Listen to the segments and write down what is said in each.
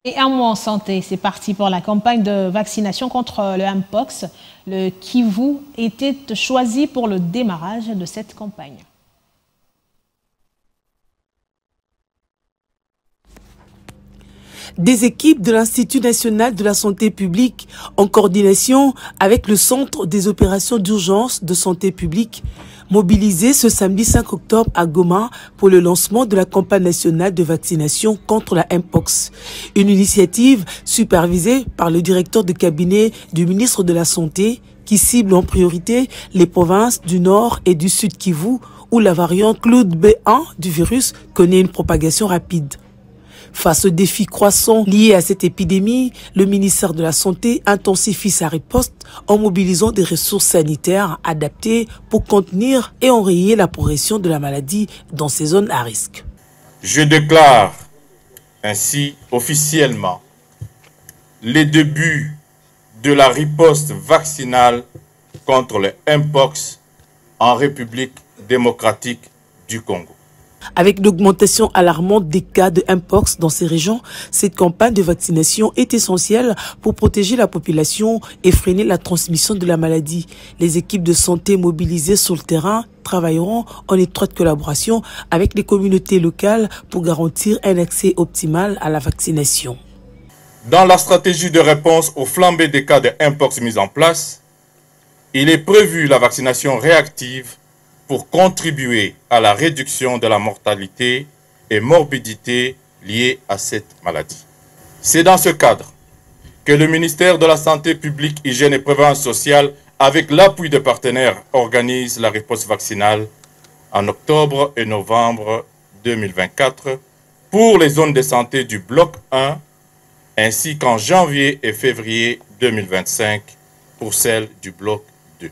Et un mot en santé, c'est parti pour la campagne de vaccination contre le Mpox. Le Kivu était choisi pour le démarrage de cette campagne. Des équipes de l'Institut national de la santé publique, en coordination avec le Centre des opérations d'urgence de santé publique, mobilisées ce samedi 5 octobre à Goma pour le lancement de la campagne nationale de vaccination contre la Mpox. Une initiative supervisée par le directeur de cabinet du ministre de la Santé qui cible en priorité les provinces du Nord et du Sud Kivu où la variante Claude B1 du virus connaît une propagation rapide. Face aux défis croissants liés à cette épidémie, le ministère de la Santé intensifie sa riposte en mobilisant des ressources sanitaires adaptées pour contenir et enrayer la progression de la maladie dans ces zones à risque. Je déclare ainsi officiellement les débuts de la riposte vaccinale contre le Mpox en République démocratique du Congo. Avec l'augmentation alarmante des cas de Mpox dans ces régions, cette campagne de vaccination est essentielle pour protéger la population et freiner la transmission de la maladie. Les équipes de santé mobilisées sur le terrain travailleront en étroite collaboration avec les communautés locales pour garantir un accès optimal à la vaccination. Dans la stratégie de réponse aux flambées des cas de Mpox mise en place, il est prévu la vaccination réactive pour contribuer à la réduction de la mortalité et morbidité liées à cette maladie. C'est dans ce cadre que le ministère de la Santé publique, Hygiène et Prévention sociale, avec l'appui de partenaires, organise la riposte vaccinale en octobre et novembre 2024 pour les zones de santé du bloc 1, ainsi qu'en janvier et février 2025 pour celles du bloc 2.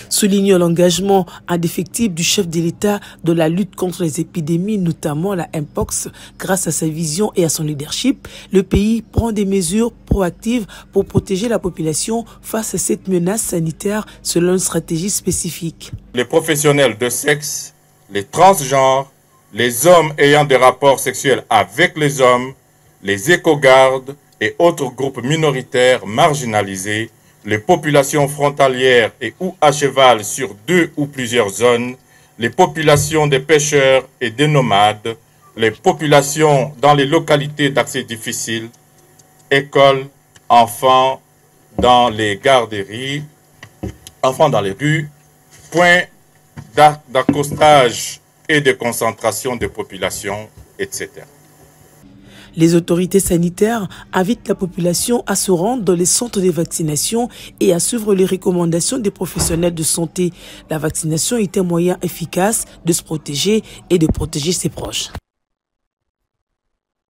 Soulignant l'engagement indéfectible du chef de l'État de la lutte contre les épidémies, notamment la Mpox, grâce à sa vision et à son leadership, le pays prend des mesures proactives pour protéger la population face à cette menace sanitaire selon une stratégie spécifique. Les professionnels de sexe, les transgenres, les hommes ayant des rapports sexuels avec les hommes, les éco-gardes et autres groupes minoritaires marginalisés, les populations frontalières et ou à cheval sur 2 ou plusieurs zones, les populations des pêcheurs et des nomades, les populations dans les localités d'accès difficile, écoles, enfants dans les garderies, enfants dans les rues, points d'accostage et de concentration de population, etc. Les autorités sanitaires invitent la population à se rendre dans les centres de vaccination et à suivre les recommandations des professionnels de santé. La vaccination est un moyen efficace de se protéger et de protéger ses proches.